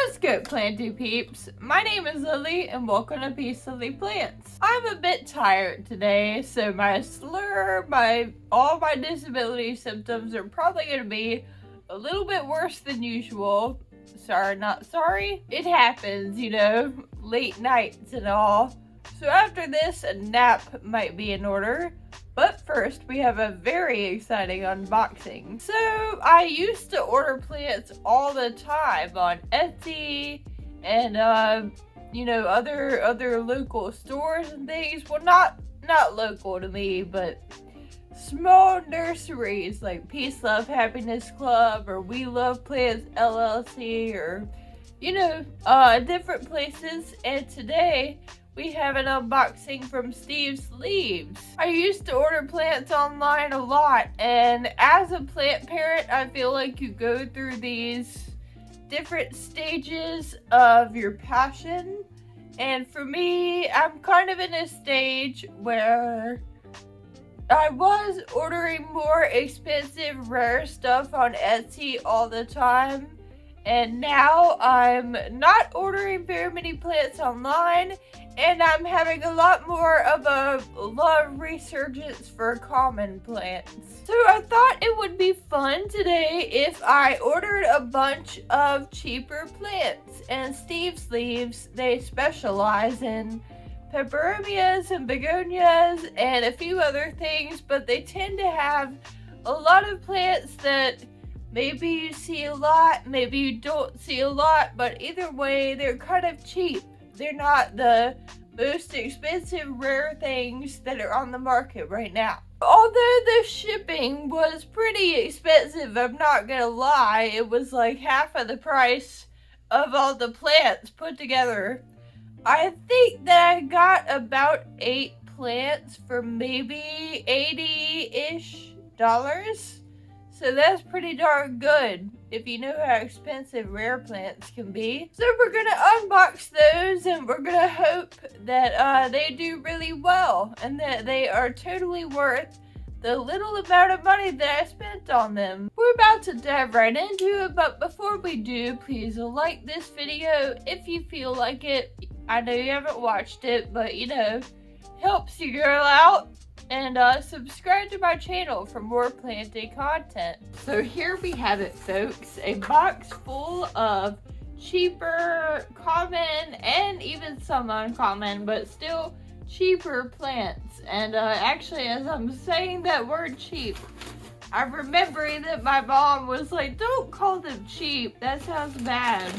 What's good, planty peeps? My name is Lily and welcome to Peace Lily Plants. I'm a bit tired today, so my slur, all my disability symptoms are probably going to be a little bit worse than usual. Sorry, not sorry. It happens, you know, late nights and all. So after this, a nap might be in order. But first, we have a very exciting unboxing. So, I used to order plants all the time on Etsy and, you know, other local stores and things. Well, not local to me, but small nurseries like Peace, Love, Happiness Club or We Love Plants LLC or, you know, different places. And today, we have an unboxing from Steve's Leaves. I used to order plants online a lot, and as a plant parent, I feel like you go through these different stages of your passion. And for me, I'm kind of in a stage where I was ordering more expensive, rare stuff on Etsy all the time. And now I'm not ordering very many plants online, and I'm having a lot more of a love resurgence for common plants. So I thought it would be fun today if I ordered a bunch of cheaper plants. And Steve's Leaves, they specialize in peperomias and begonias and a few other things, but they tend to have a lot of plants that maybe you see a lot, maybe you don't see a lot, but either way, they're kind of cheap. They're not the most expensive rare things that are on the market right now. Although the shipping was pretty expensive, I'm not gonna lie, it was like half of the price of all the plants put together. I think that I got about 8 plants for maybe $80-ish. So that's pretty darn good if you know how expensive rare plants can be. So we're gonna unbox those and we're gonna hope that they do really well and that they are totally worth the little amount of money that I spent on them. We're about to dive right into it, but before we do, please like this video if you feel like it. I know you haven't watched it, but you know, helps your girl out. And subscribe to my channel for more planting content. So here we have it, folks. A box full of cheaper, common, and even some uncommon, but still cheaper plants. And actually, as I'm saying that word cheap, I'm remembering that my mom was like, don't call them cheap. That sounds bad.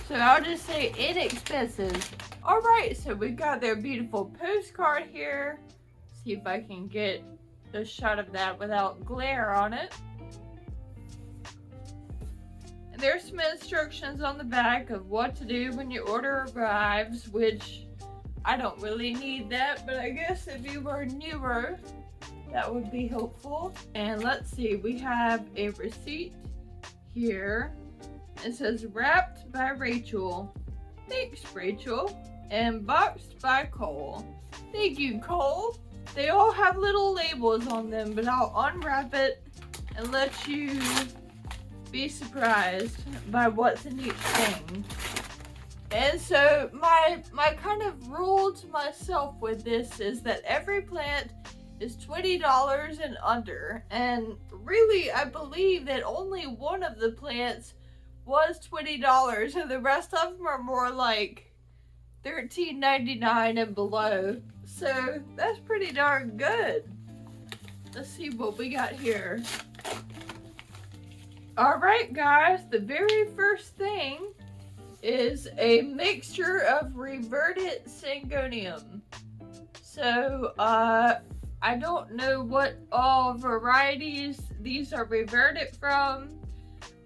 So I'll just say inexpensive. Alright, so we've got their beautiful postcard here. See if I can get a shot of that without glare on it. And there's some instructions on the back of what to do when your order arrives, which I don't really need that, but I guess if you were newer, that would be helpful. And let's see, we have a receipt here. It says wrapped by Rachel. Thanks, Rachel. And boxed by Cole. Thank you, Cole. They all have little labels on them, but I'll unwrap it and let you be surprised by what's in each thing. And so my kind of rule to myself with this is that every plant is $20 and under. And really, I believe that only one of the plants was $20, and the rest of them are more like $13.99 and below. So that's pretty darn good. Let's see what we got here. Alright guys, the very first thing is a mixture of reverted Syngonium. So I don't know what all varieties these are reverted from,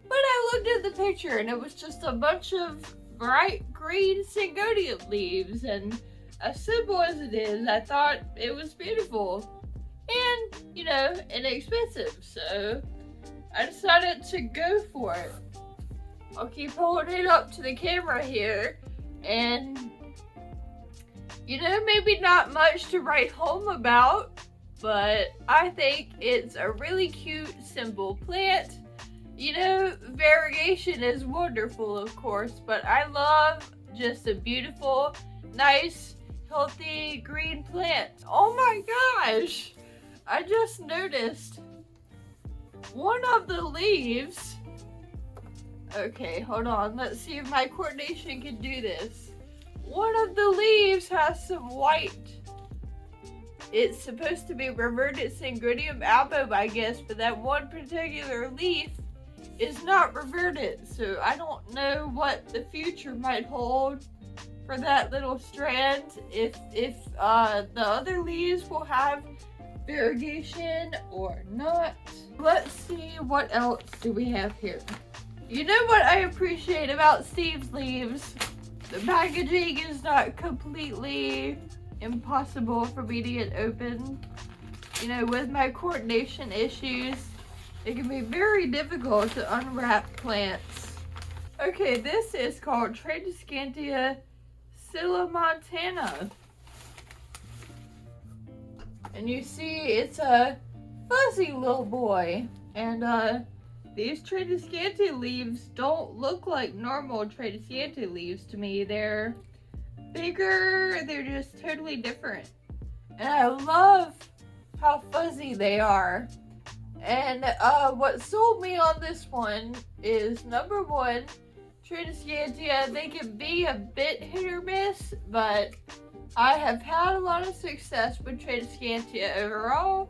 but I looked at the picture and it was just a bunch of bright green Syngonium leaves, and as simple as it is, I thought it was beautiful and, you know, inexpensive, so I decided to go for it. I'll keep holding it up to the camera here, and, you know, maybe not much to write home about, but I think it's a really cute, simple plant. You know, variegation is wonderful, of course, but I love just a beautiful, nice, healthy green plant. Oh my gosh! I just noticed one of the leaves. Okay, hold on. Let's see if my coordination can do this. One of the leaves has some white. It's supposed to be reverted Syngonium album, I guess, but that one particular leaf is not reverted, so I don't know what the future might hold for that little strand. If the other leaves will have variegation or not. Let's see what else do we have here. You know what I appreciate about Steve's leaves? The packaging is not completely impossible for me to get open. You know, with my coordination issues, it can be very difficult to unwrap plants. Okay, this is called Tradescantia Montana. And you see it's a fuzzy little boy. And these Tradescantia leaves don't look like normal Tradescantia leaves to me. They're bigger, they're just totally different. And I love how fuzzy they are. And what sold me on this one is, number one, Tradescantia, they can be a bit hit or miss, but I have had a lot of success with Tradescantia overall.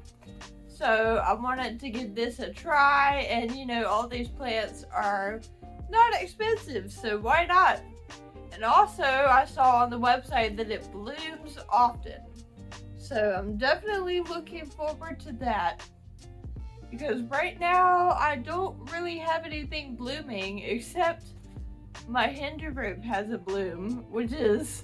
So I wanted to give this a try, and you know, all these plants are not expensive, so why not? And also, I saw on the website that it blooms often. So I'm definitely looking forward to that. Because right now, I don't really have anything blooming except my hinder rope has a bloom, which is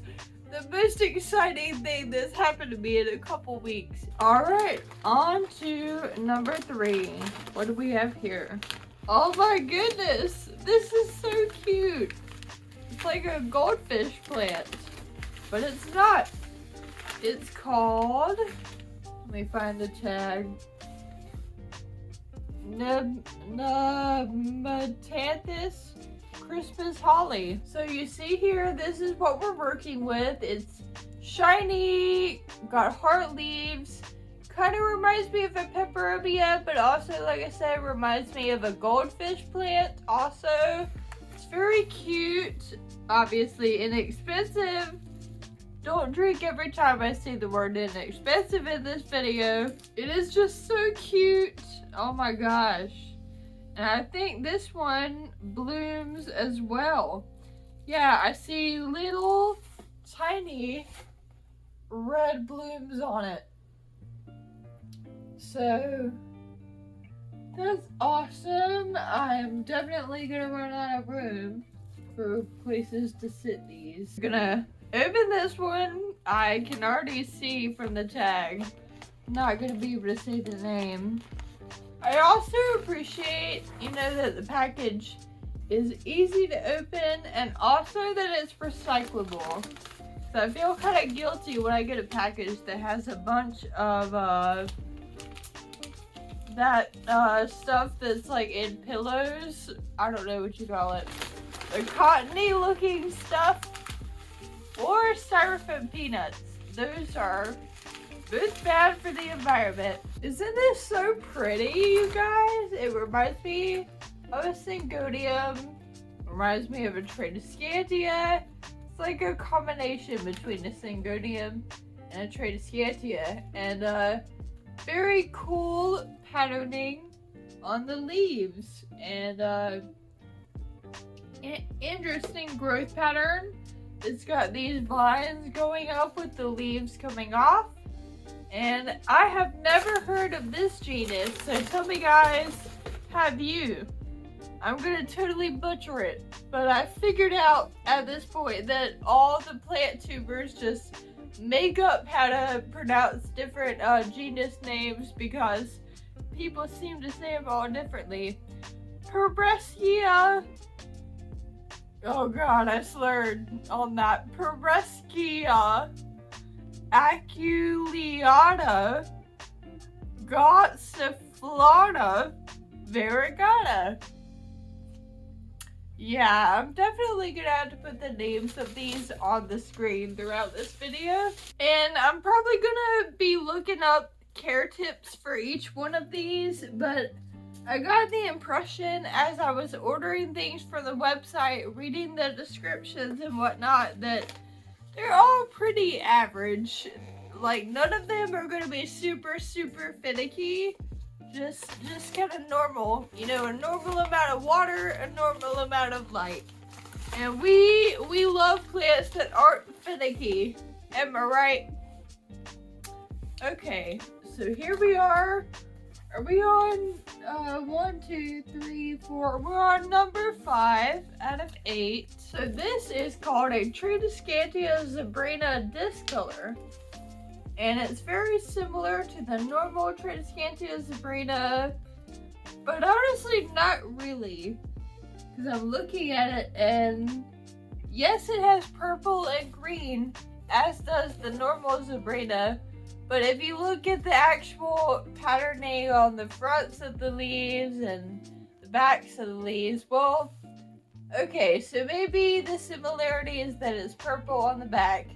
the most exciting thing that's happened to me in a couple weeks. Alright, on to number 3. What do we have here? Oh my goodness, this is so cute. It's like a goldfish plant, but it's not. It's called, let me find the tag, Nematanthus Christmas Holly. So you see here, this is what we're working with. It's shiny, got heart leaves, kind of reminds me of a Pereskia, but also, like I said, reminds me of a goldfish plant also. It's very cute, obviously inexpensive. Don't drink every time I see the word inexpensive in this video. It is just so cute. Oh my gosh. And I think this one blooms as well. Yeah, I see little tiny red blooms on it. So that's awesome. I am definitely gonna run out of room for places to sit these. I'm gonna open this one. I can already see from the tag. I'm not gonna be able to say the name. I also appreciate, you know, that the package is easy to open and also that it's recyclable. So I feel kind of guilty when I get a package that has a bunch of that stuff that's like in pillows. I don't know what you call it. The cottony looking stuff. Or styrofoam peanuts. Those are both bad for the environment. Isn't this so pretty, you guys? It reminds me of a Syngonium. Reminds me of a Tradescantia. It's like a combination between a Syngonium and a Tradescantia. And very cool patterning on the leaves. And interesting growth pattern. It's got these vines going up with the leaves coming off. And I have never heard of this genus, so tell me guys, have you? I'm gonna totally butcher it, but I figured out at this point that all the plant tubers just make up how to pronounce different genus names because people seem to say them all differently. Pereskia. Oh god, I slurred on that. Pereskia. Aculeata, Gotsiflana, Variegata. Yeah, I'm definitely gonna have to put the names of these on the screen throughout this video. And I'm probably gonna be looking up care tips for each one of these, but I got the impression as I was ordering things for the website, reading the descriptions and whatnot, that they're all pretty average. Like, none of them are gonna be super finicky. Just kind of normal, you know, a normal amount of water, a normal amount of light. And we love plants that aren't finicky. Am I right? Okay, so here we are. Are we on 1, 2, 3, 4? We're on number 5 out of 8. So this is called a Tradescantia Zebrina discolor. And it's very similar to the normal Tradescantia Zebrina, but honestly not really. Because I'm looking at it and yes, it has purple and green, as does the normal Zebrina. But if you look at the actual patterning on the fronts of the leaves and the backs of the leaves, well, okay, so maybe the similarity is that it's purple on the back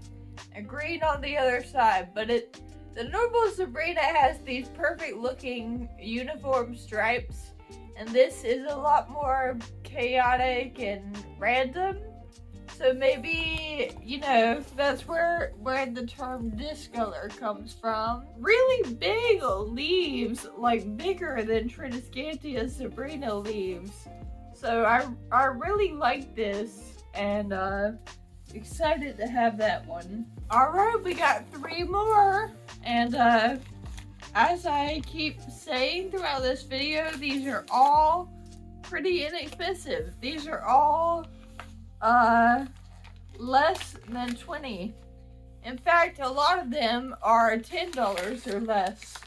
and green on the other side, but the normal Zebrina has these perfect looking uniform stripes, and this is a lot more chaotic and random. So maybe, you know, that's where the term discolor comes from. Really big leaves, like bigger than Tradescantia Zebrina leaves. So I really like this, and excited to have that one. Alright, we got 3 more, and as I keep saying throughout this video, these are all pretty inexpensive. These are all less than 20. In fact, a lot of them are $10 or less.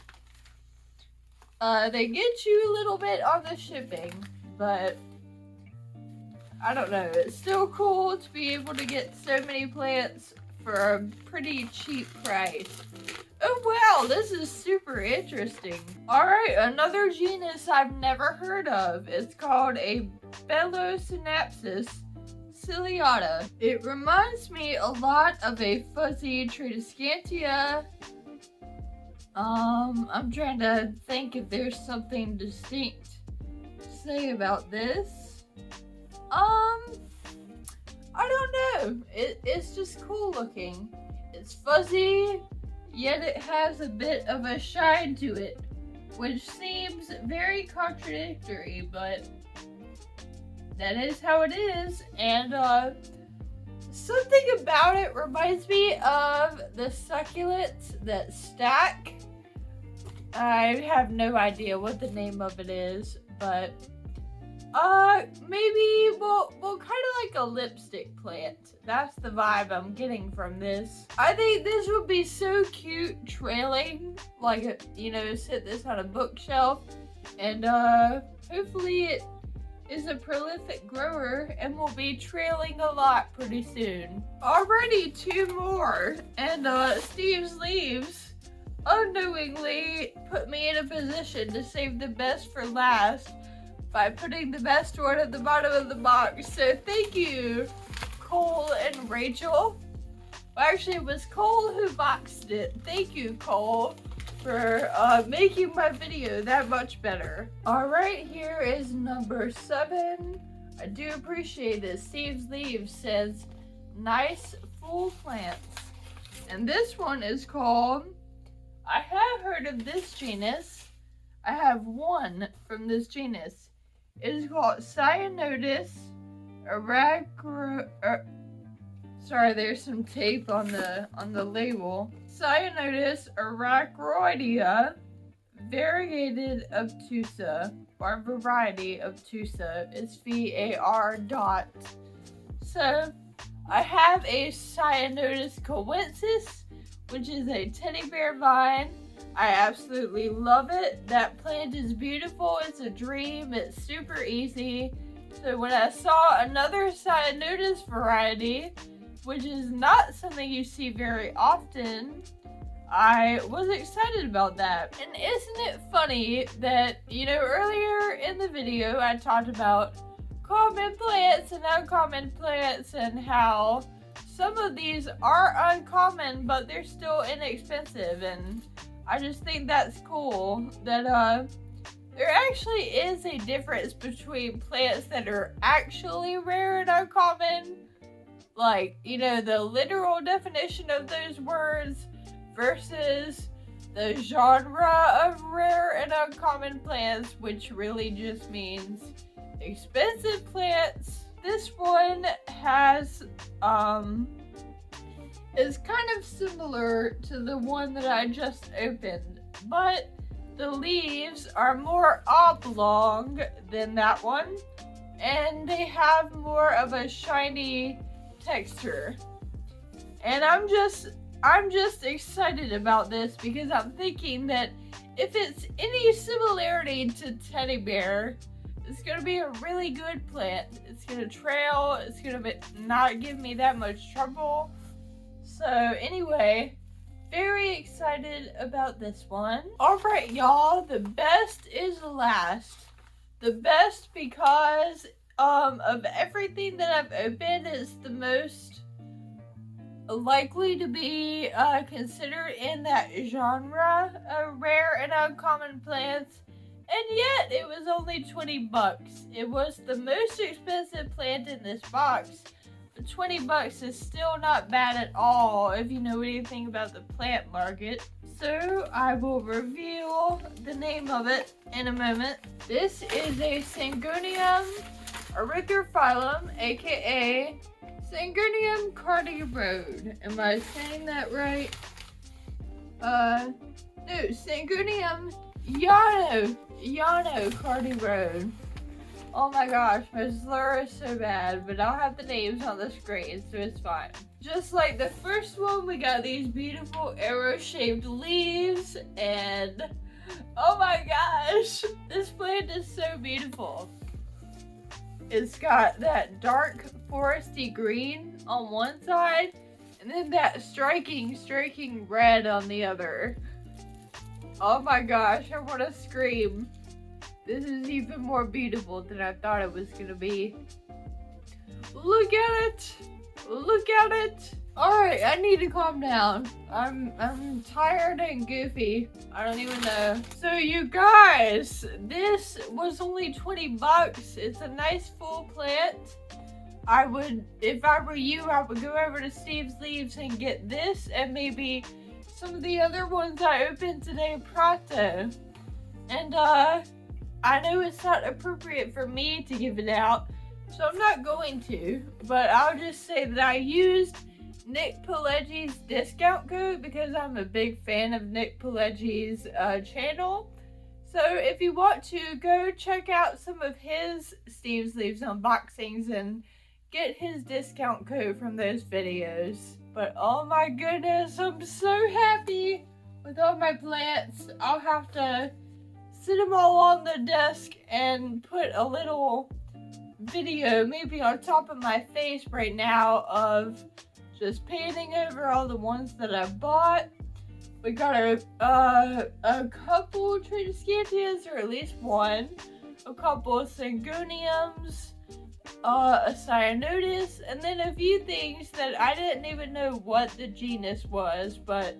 They get you a little bit on the shipping, but I don't know, it's still cool to be able to get so many plants for a pretty cheap price. Oh wow, this is super interesting. Alright, another genus I've never heard of. It's called a Belosynapsis ciliata. It reminds me a lot of a fuzzy Tradescantia. I'm trying to think if there's something distinct to say about this. I don't know. It's just cool looking. It's fuzzy, yet it has a bit of a shine to it, which seems very contradictory, but that is how it is. And something about it reminds me of the succulents that stack. I have no idea what the name of it is, but maybe we'll kind of like a lipstick plant. That's the vibe I'm getting from this. I think this would be so cute trailing, like, you know, sit this on a bookshelf, and hopefully it is a prolific grower and will be trailing a lot pretty soon. Already 2 more, and Steve's leaves unknowingly put me in a position to save the best for last by putting the best one at the bottom of the box. So thank you, Cole and Rachel. Well, actually, it was Cole who boxed it. Thank you, Cole, for making my video that much better. Alright, here is number 7. I do appreciate it. Steve's Leaves says, nice full plants. And this one is called, I have heard of this genus. I have one from this genus. It is called Cyanotis sorry, there's some tape on the label. Cyanotis arachroidea variegated obtusa, or variety obtusa. It's VAR dot. So I have a Cyanotis coensis, which is a teddy bear vine. I absolutely love it. That plant is beautiful. It's a dream. It's super easy. So when I saw another Cyanotis variety, which is not something you see very often, I was excited about that. And isn't it funny that, you know, earlier in the video I talked about common plants and uncommon plants, and how some of these are uncommon but they're still inexpensive. And I just think that's cool that there actually is a difference between plants that are actually rare and uncommon, like, you know, the literal definition of those words, versus the genre of rare and uncommon plants, which really just means expensive plants. This one has is kind of similar to the one that I just opened, but the leaves are more oblong than that one, and they have more of a shiny texture. And I'm just excited about this because I'm thinking that if it's any similarity to teddy bear, it's gonna be a really good plant. It's gonna trail, it's gonna not give me that much trouble. So anyway, very excited about this one. Alright y'all, the best is last. The best because of everything that I've opened, is the most likely to be considered in that genre of rare and uncommon plants, and yet it was only 20 bucks. It was the most expensive plant in this box, but 20 bucks is still not bad at all if you know anything about the plant market. So I will reveal the name of it in a moment. This is a Syngonium erythrophyllum, aka Syngonium cardirode. Am I saying that right? No, Syngonium Yano cardirode. Oh my gosh, my slur is so bad, but I'll have the names on the screen, so it's fine. Just like the first one, we got these beautiful arrow-shaped leaves, and oh my gosh, this plant is so beautiful. It's got that dark foresty green on one side, and then that striking red on the other. Oh my gosh, I want to scream. This is even more beautiful than I thought it was gonna be. Look at it! Look at it! Alright, I need to calm down. I'm tired and goofy. I don't even know. So you guys, this was only 20 bucks. It's a nice full plant. If I were you, I would go over to Steve's Leaves and get this and maybe some of the other ones I opened today pronto. And I know it's not appropriate for me to give it out, so I'm not going to, but I'll just say that I used Nick Pileggi's discount code because I'm a big fan of Nick Pileggi's channel. So if you want to, go check out some of his Steve's Leaves unboxings and get his discount code from those videos. But oh my goodness, I'm so happy with all my plants. I'll have to sit them all on the desk and put a little video maybe on top of my face right now of just panning over all the ones that I bought. We got a couple Tradescantias, or at least one, a couple of Syngoniums, a Cyanotis, and then a few things that I didn't even know what the genus was, but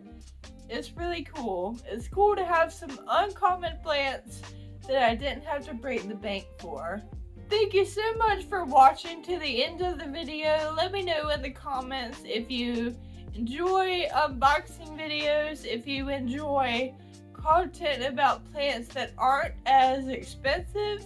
it's really cool. It's cool to have some uncommon plants that I didn't have to break the bank for. Thank you so much for watching to the end of the video. Let me know in the comments if you enjoy unboxing videos, if you enjoy content about plants that aren't as expensive.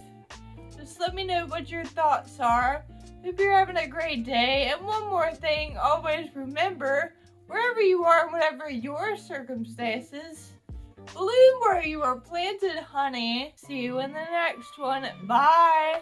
Just let me know what your thoughts are. Hope you're having a great day. And one more thing, always remember, wherever you are, whatever your circumstances, bloom where you are planted, honey. See you in the next one. Bye.